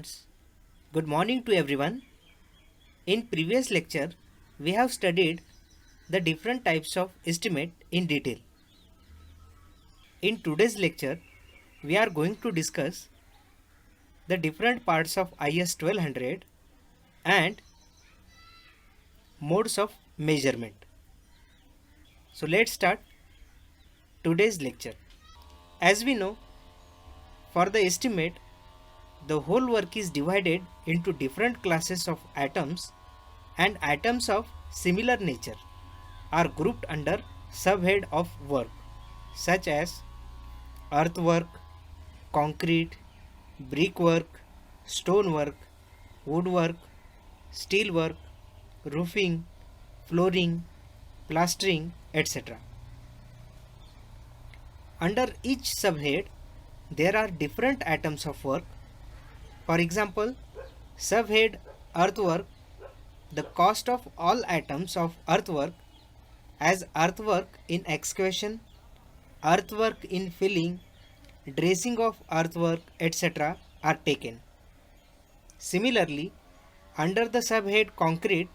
students, good morning to everyone. In previous lecture, we have studied the different types of estimate in detail. In today's lecture, we are going to discuss the different parts of IS 1200 and modes of measurement. So let's start today's lecture. As we know, for the estimate, the whole work is divided into different classes of atoms, and atoms of similar nature are grouped under subhead of work such as earthwork, concrete, brickwork, stonework, woodwork, steelwork, roofing, flooring, plastering, etc. Under each subhead, there are different atoms of work. For example, subhead earthwork, the cost of all atoms of earthwork as earthwork in excavation, earthwork in filling, dressing of earthwork, etc. are taken. Similarly, under the subhead concrete,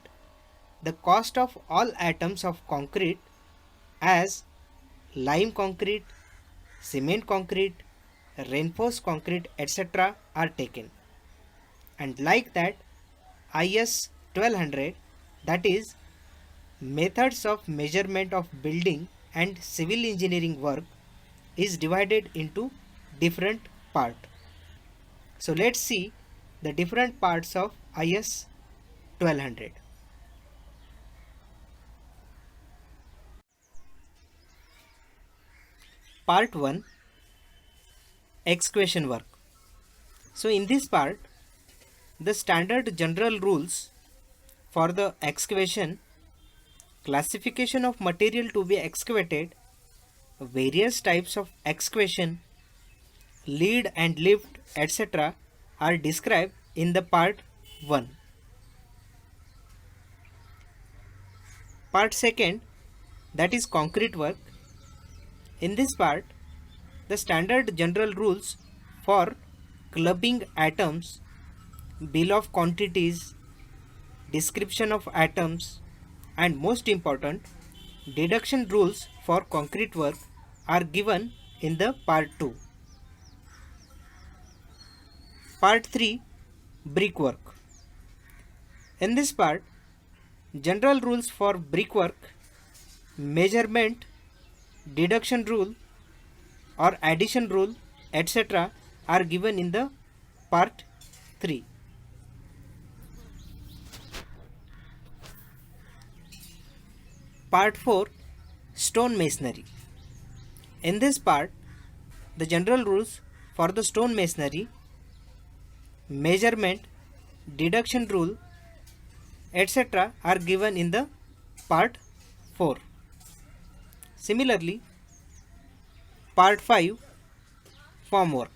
the cost of all atoms of concrete as lime concrete, cement concrete, reinforced concrete, etc. are taken. And like that, IS 1200, that is methods of measurement of building and civil engineering work, is divided into different parts. So let's see the different parts of IS 1200. Part 1, excavation work. So in this part, the standard general rules for the excavation, classification of material to be excavated, various types of excavation, lead and lift, etc. are described in the part 1. Part 2, that is concrete work. In this part, the standard general rules for clubbing atoms, bill of quantities, description of atoms, and most important, deduction rules for concrete work are given in the part 2. Part 3, brickwork. In this part, general rules for brickwork, measurement, deduction rule or addition rule, etc. are given in the part 3. Part 4, stone masonry. In this part, the general rules for the stone masonry, measurement, deduction rule, etc. are given in the part 4. Similarly, part 5, formwork.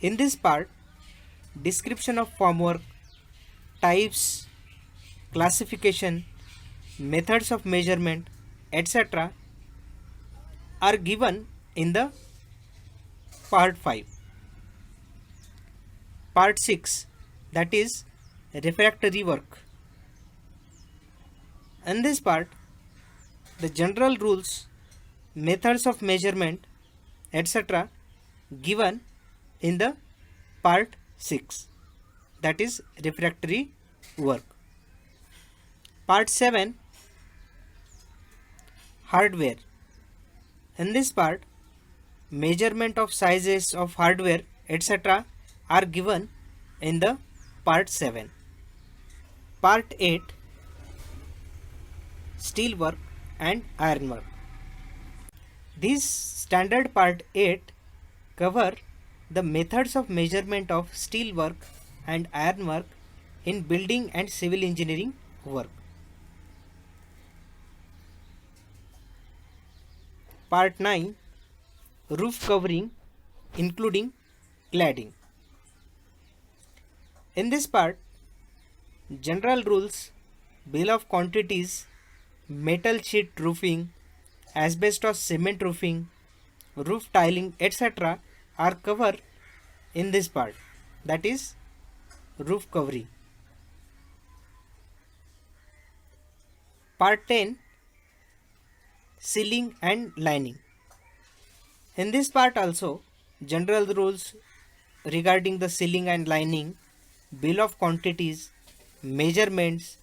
In this part, description of formwork, types, classification, methods of measurement, etc. are given in the part 5. Part 6, that is refractory work. In this part, the general rules, methods of measurement, etc. given in the part 6, that is refractory work. Part 7, hardware. In this part, measurement of sizes of hardware, etc. are given in the part 7. Part 8, steel work and ironwork. These standard part 8 cover the methods of measurement of steel work and ironwork in building and civil engineering work. Part 9, roof covering including cladding. In this part, general rules, bill of quantities, metal sheet roofing, asbestos cement roofing, roof tiling, etc. are covered in this part. that is roof covering. Part 10, ceiling and lining. In this part also, general rules regarding the ceiling and lining, bill of quantities, measurements,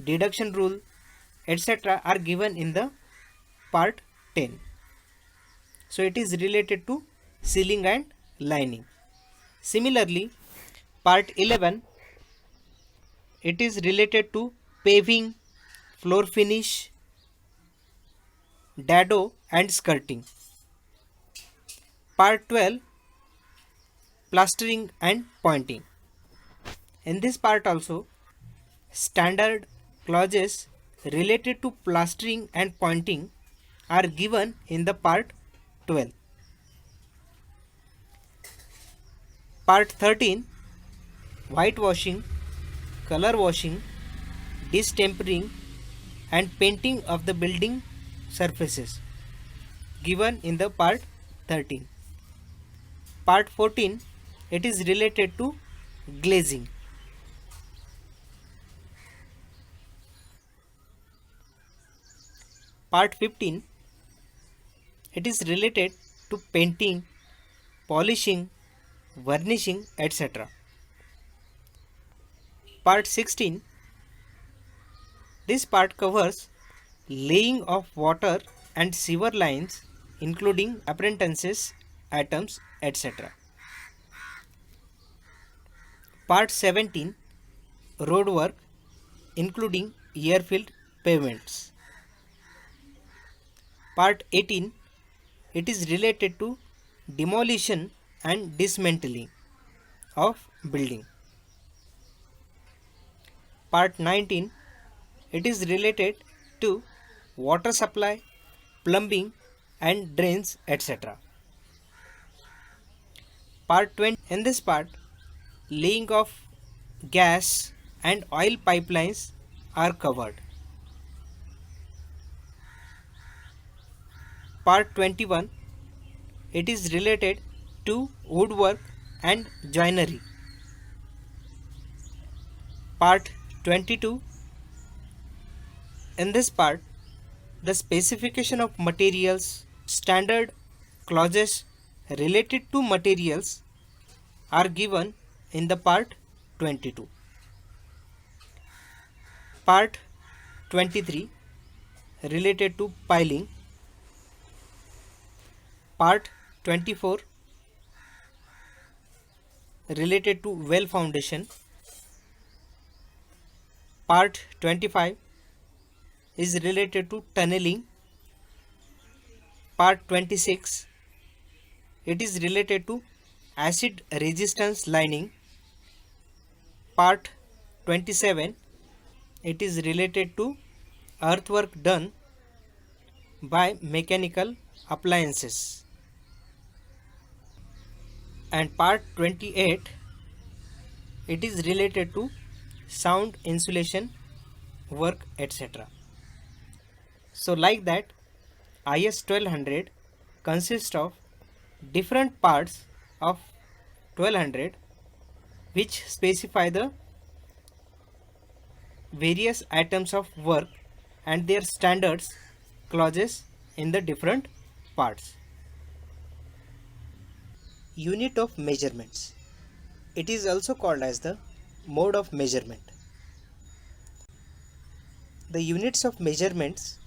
deduction rule, etc. are given in the part 10. So it is related to ceiling and lining. Similarly, part 11, it is related to paving, floor finish, dado and skirting. Part 12, plastering and pointing. In this part also, standard clauses related to plastering and pointing are given in the part 12. Part 13, whitewashing, color washing, distempering and painting of the building surfaces, given in the part 13. Part 14, it is related to glazing. Part 15, it is related to painting, polishing, vernishing, etc. Part 16, this part covers laying of water and sewer lines including appendices, atoms, etc. Part 17, road work including airfield pavements. Part 18, it is related to demolition and dismantling of building. Part 19, it is related to water supply, plumbing and drains, etc. Part 20, in this part, laying of gas and oil pipelines are covered. Part 21, it is related to woodwork and joinery. Part 22, in this part, the specification of materials, standard clauses related to materials are given in the part 22. Part 23, related to piling. Part 24, related to well foundation. Part 25 is related to tunneling. Part 26, it is related to acid resistance lining. Part 27, it is related to earthwork done by mechanical appliances. And part 28, it is related to sound insulation work, etc. So like that, IS 1200 consists of different parts of 1200 which specify the various items of work and their standards clauses in the different parts. Unit of measurements. It is also called as the mode of measurement. The units of measurements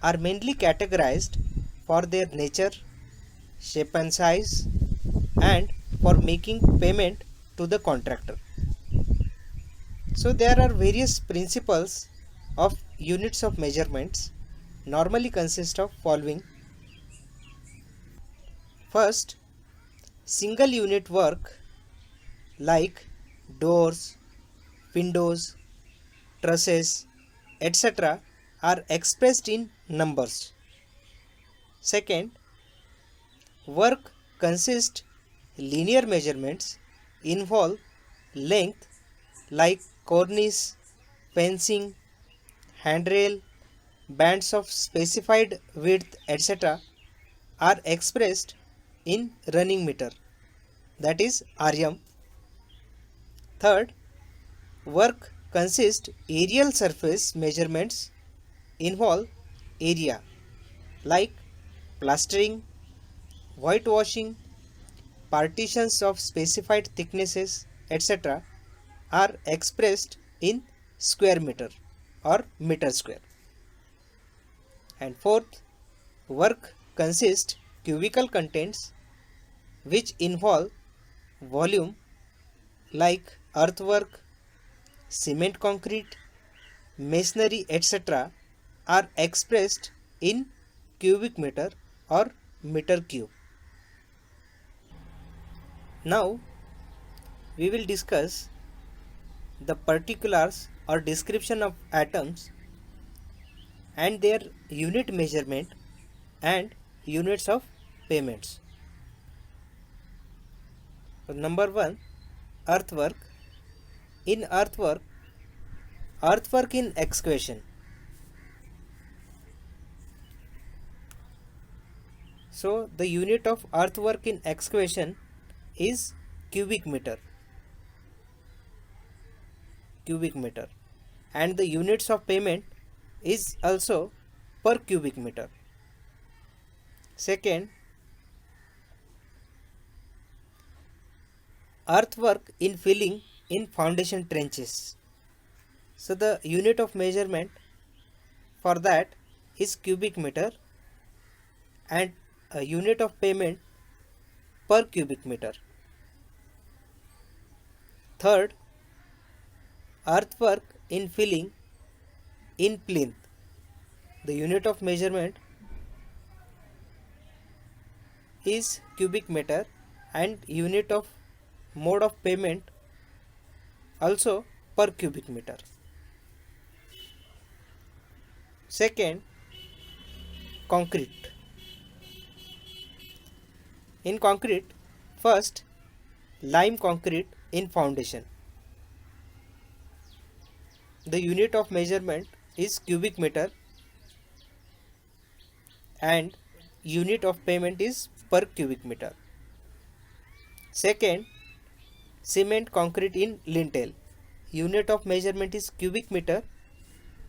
are mainly categorized for their nature, shape and size, and for making payment to the contractor. So there are various principles of units of measurements, normally consist of following. First, single unit work like doors, windows, trusses, etc. are expressed in numbers. Second, work consists linear measurements involve length like cornice, fencing, handrail, bands of specified width, etc. are expressed in running meter, that is RM. Third, work consists aerial surface measurements involve area like plastering, whitewashing, partitions of specified thicknesses, etc. are expressed in square meter or meter square. And fourth, work consists cubical contents which involve volume like earthwork, cement concrete, masonry, etc. are expressed in cubic meter or meter cube. Now we will discuss the particulars or description of atoms and their unit measurement and units of payments. Number 1, earthwork. In earthwork in excavation. So the unit of earthwork in excavation is cubic meter, and the units of payment is also per cubic meter. Second, earthwork in filling in foundation trenches. So the unit of measurement for that is cubic meter and a unit of payment per cubic meter. Third, earthwork in filling in plinth. The unit of measurement is cubic meter and unit of mode of payment also per cubic meter. Second, concrete. In concrete, first lime concrete in foundation. The unit of measurement is cubic meter and unit of payment is per cubic meter. Second, cement concrete in lintel. Unit of measurement is cubic meter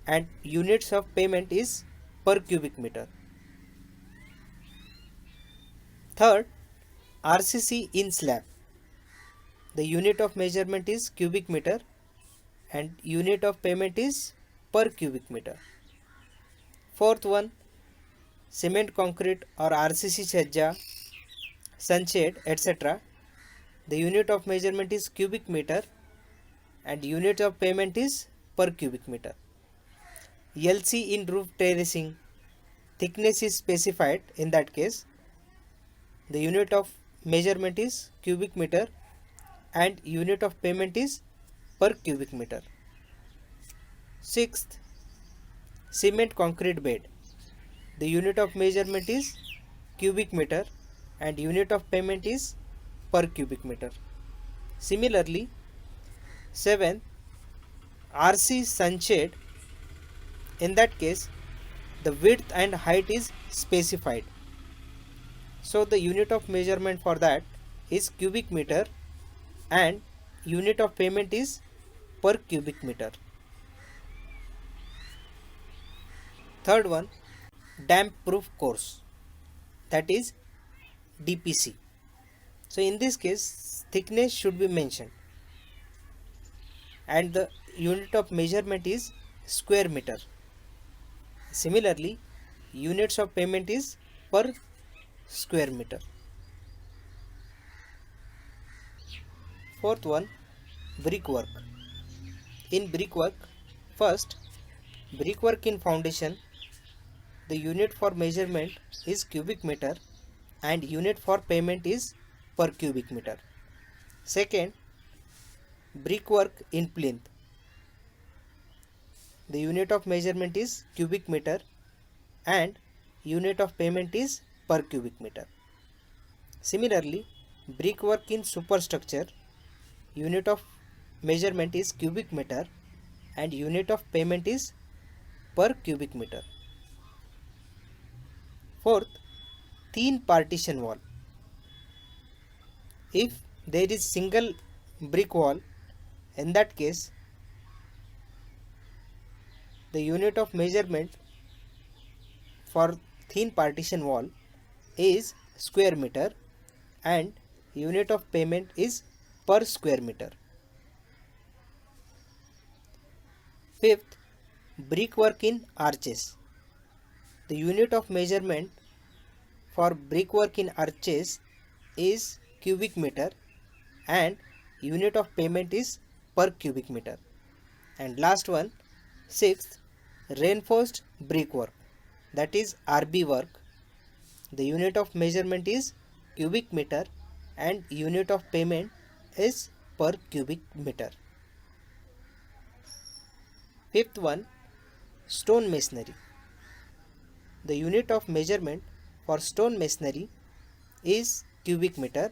and units of payment is per cubic meter. Third, RCC in slab. The unit of measurement is cubic meter and unit of payment is per cubic meter. Fourth one, cement concrete or RCC chhajja, sunshade, etc. The unit of measurement is cubic meter and unit of payment is per cubic meter. LC in roof terracing, thickness is specified in that case. The unit of measurement is cubic meter and unit of payment is per cubic meter. Sixth, cement concrete bed. The unit of measurement is cubic meter and unit of payment is per cubic meter. Similarly, seventh, RC sunshade. In that case, the width and height is specified. So the unit of measurement for that is cubic meter and unit of payment is per cubic meter. Third one, damp proof course, that is DPC. So in this case, thickness should be mentioned and the unit of measurement is square meter. Similarly, units of payment is per square meter. Fourth one, brickwork. In brickwork, first, brickwork in foundation, the unit for measurement is cubic meter and unit for payment is per cubic meter. Second, brickwork in plinth. The unit of measurement is cubic meter and unit of payment is per cubic meter. Similarly, brickwork in superstructure, unit of measurement is cubic meter and unit of payment is per cubic meter. Fourth, thin partition wall. If there is single brick wall In that case, the unit of measurement for thin partition wall is square meter and unit of payment is per square meter. Fifth, brickwork in arches. The unit of measurement for brickwork in arches is cubic meter and unit of payment is per cubic meter. And last one, sixth, reinforced brickwork, that is RB work. The unit of measurement is cubic meter and unit of payment is per cubic meter. Fifth one, stone masonry. The unit of measurement for stone masonry is cubic meter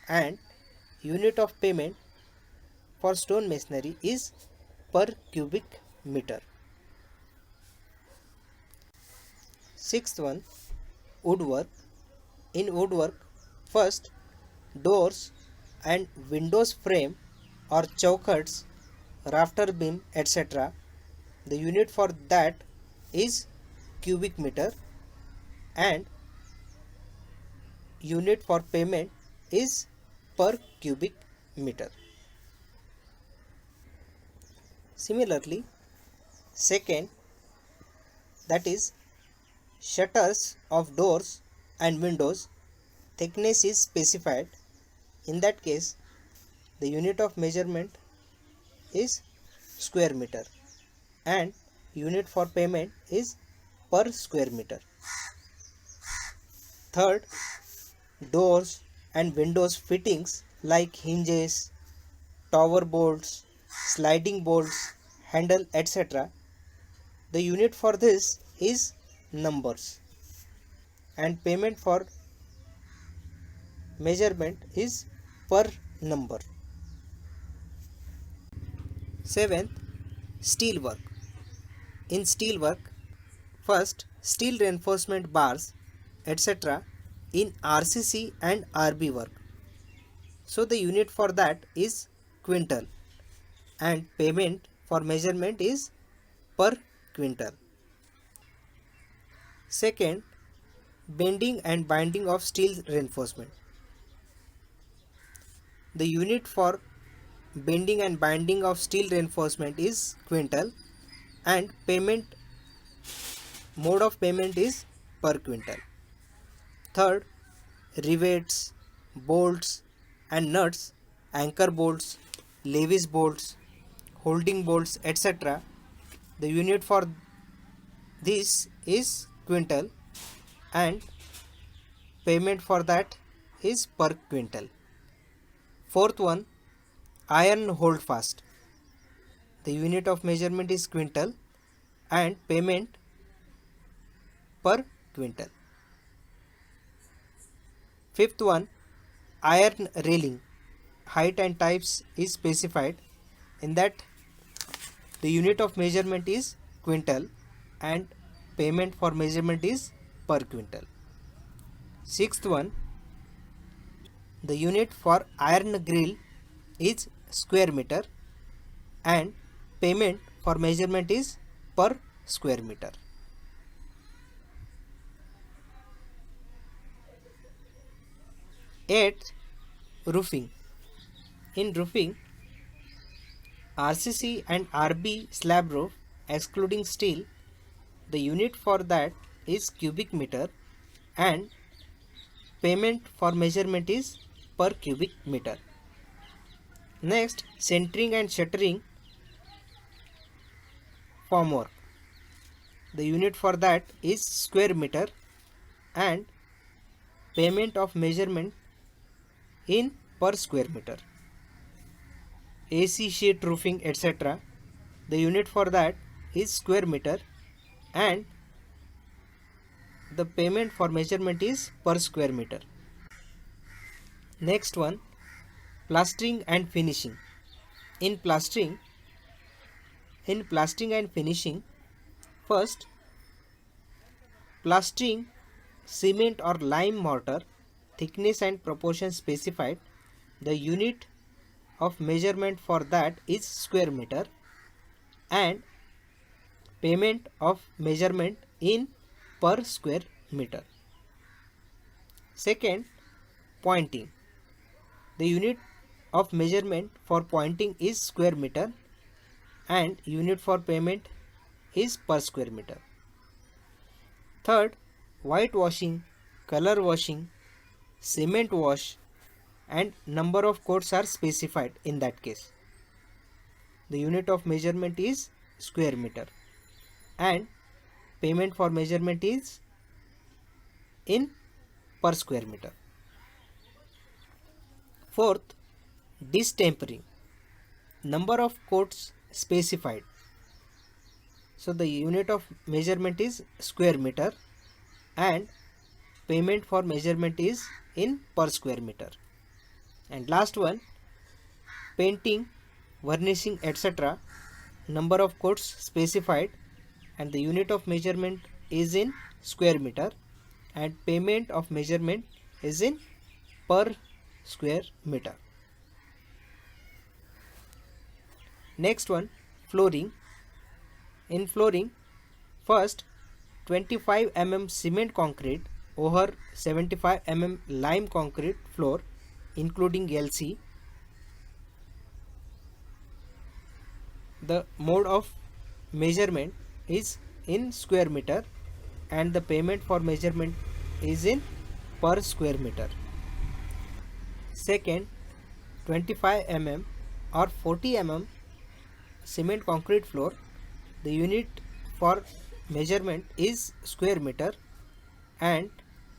and unit of payment for stone masonry is per cubic meter. Sixth one, woodwork. In woodwork, first, doors and windows frame or chaukhats, rafter beam, etc. The unit for that is cubic meter and unit for payment is per cubic meter. Similarly, second, that is shutters of doors and windows, thickness is specified. In that case, the unit of measurement is square meter and unit for payment is per square meter. Third, doors and windows fittings like hinges, tower bolts, sliding bolts, handle, etc. The unit for this is numbers and payment for measurement is per number. Seventh, steel work. In steel work, first, steel reinforcement bars, etc. in RCC and RB work. So the unit for that is quintal and payment for measurement is per quintal. Second, bending and binding of steel reinforcement. The unit for bending and binding of steel reinforcement is quintal and payment mode of payment is per quintal. Third, rivets, bolts and nuts, anchor bolts, Lewis bolts, holding bolts, etc. The unit for this is quintal and payment for that is per quintal. Fourth one, iron hold fast. The unit of measurement is quintal and payment per quintal. Fifth one, iron railing. Height and types is specified. In that, the unit of measurement is quintal and payment for measurement is per quintal. Sixth one, the unit for iron grill is square meter and payment for measurement is per square meter. Eighth, roofing. In roofing, RCC and RB slab roof excluding steel, the unit for that is cubic meter and payment for measurement is per cubic meter. Next, centering and shuttering formwork. The unit for that is square meter and payment of measurement in per square meter. AC sheet roofing, etc. The unit for that is square meter and the payment for measurement is per square meter. Next one, plastering and finishing. In plastering and finishing, first, plastering cement or lime mortar, thickness and proportion specified. The unit of measurement for that is square meter, and payment of measurement in per square meter. Second, pointing. The unit of measurement for pointing is square meter and unit for payment is per square meter. Third, whitewashing, color washing, cement wash, and number of coats are specified in that case. The unit of measurement is square meter and payment for measurement is in per square meter. Fourth, distempering, number of coats specified. So the unit of measurement is square meter and payment for measurement is in per square meter. And last one, painting, varnishing, etc. number of coats specified and the unit of measurement is in square meter and payment of measurement is in per square meter. Next one, flooring. In flooring, first 25 mm cement concrete over 75 mm lime concrete floor including LC. The mode of measurement is in square meter and the payment for measurement is in per square meter. Second, 25 mm or 40 mm cement concrete floor, the unit for measurement is square meter and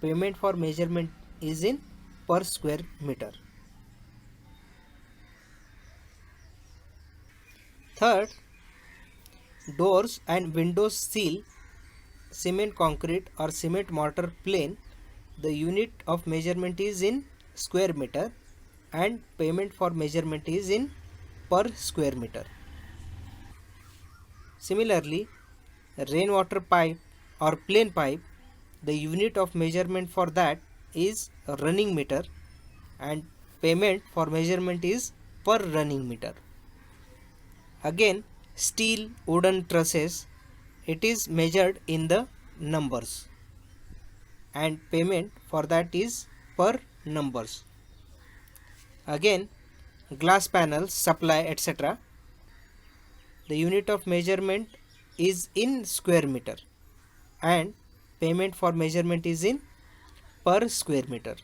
payment for measurement is in per square meter. Third, doors and windows seal, cement concrete or cement mortar plane, the unit of measurement is in square meter and payment for measurement is in per square meter. Similarly, rainwater pipe or plain pipe, the unit of measurement for that is running meter and payment for measurement is per running meter. Again, steel wooden trusses, it is measured in the numbers and payment for that is per numbers. Again, glass panels, supply, etc. The unit of measurement is in square meter and payment for measurement is in per square meter.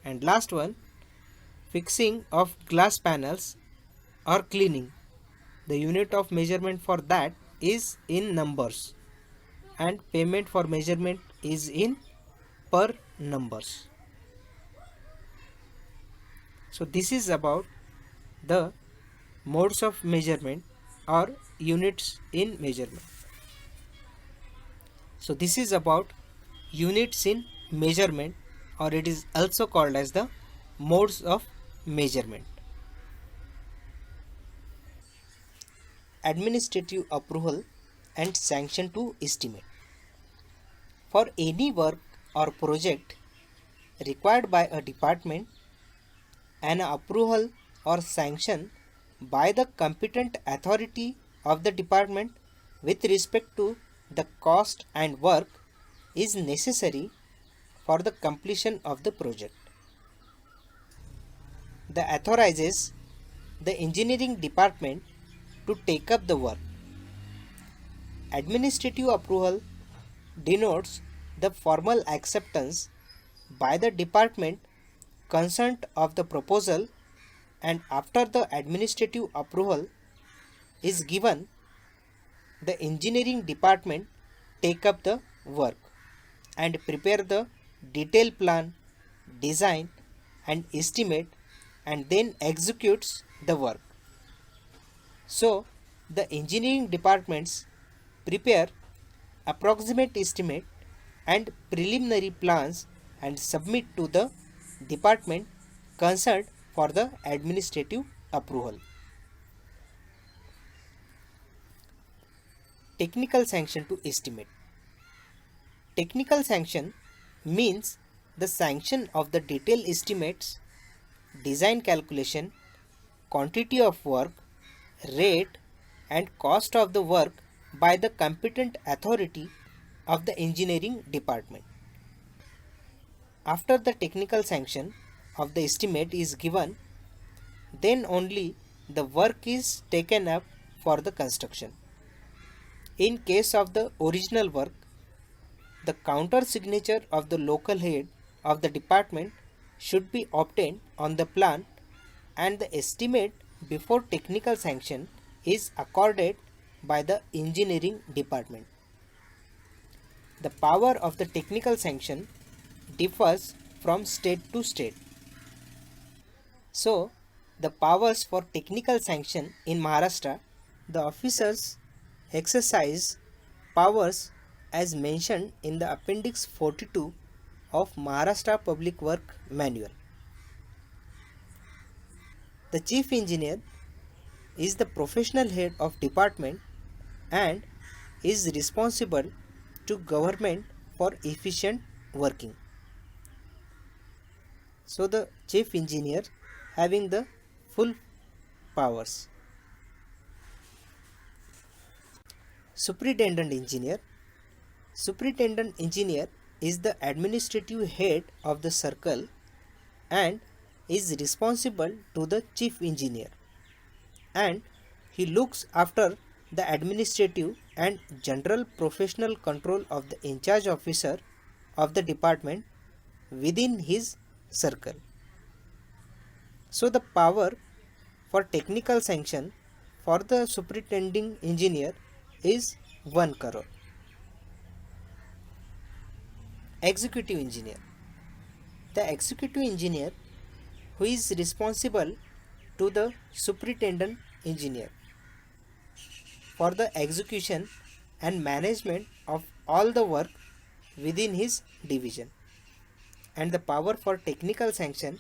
And last one, fixing of glass panels or cleaning, the unit of measurement for that is in numbers and payment for measurement is in per numbers. So this is about the modes of measurement or units in measurement. So this is about units in measurement, or it is also called as the modes of measurement. Administrative approval and sanction to estimate. For any work or project required by a department, an approval or sanction by the competent authority of the department with respect to the cost and work is necessary for the completion of the project. The authorizes the engineering department to take up the work. Administrative approval denotes the formal acceptance by the department concerned of the proposal, and after the administrative approval is given, the engineering department take up the work and prepare the detailed plan, design and estimate and then executes the work. So the engineering departments prepare approximate estimate and preliminary plans and submit to the department concerned for the administrative approval. Technical sanction to estimate. Technical sanction means the sanction of the detailed estimates, design calculation, quantity of work, rate and cost of the work by the competent authority of the engineering department. After the technical sanction of the estimate is given, then only the work is taken up for the construction. In case of the original work, the counter signature of the local head of the department should be obtained on the plan, and the estimate before technical sanction is accorded by the engineering department. The power of the technical sanction differs from state to state. So, the powers for technical sanction in Maharashtra, the officers exercise powers as mentioned in the Appendix 42 of Maharashtra Public Work Manual. The chief engineer is the professional head of department and is responsible to government for efficient working. So the chief engineer having the full powers. Superintendent engineer. Superintendent engineer is the administrative head of the circle and is responsible to the chief engineer, and he looks after the administrative and general professional control of the in charge officer of the department within his circle. So the power for technical sanction for the superintending engineer is 1 crore. Executive engineer. The executive engineer who is responsible to the superintendent engineer for the execution and management of all the work within his division, and the power for technical sanction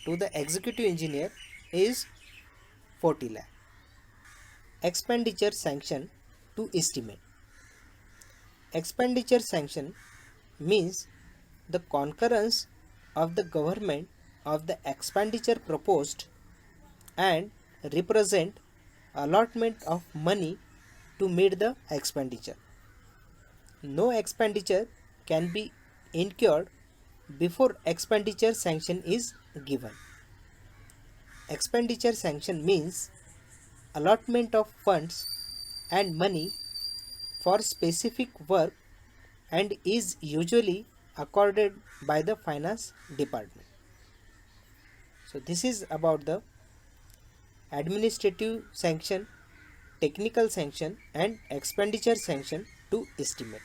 to the executive engineer is 40 lakh. Expenditure sanction to estimate. Expenditure sanction means the concurrence of the government of the expenditure proposed and represent allotment of money to meet the expenditure. No expenditure can be incurred before expenditure sanction is given. Expenditure sanction means allotment of funds and money for specific work and is usually accorded by the finance department. So this is about the administrative sanction, technical sanction and expenditure sanction to estimate.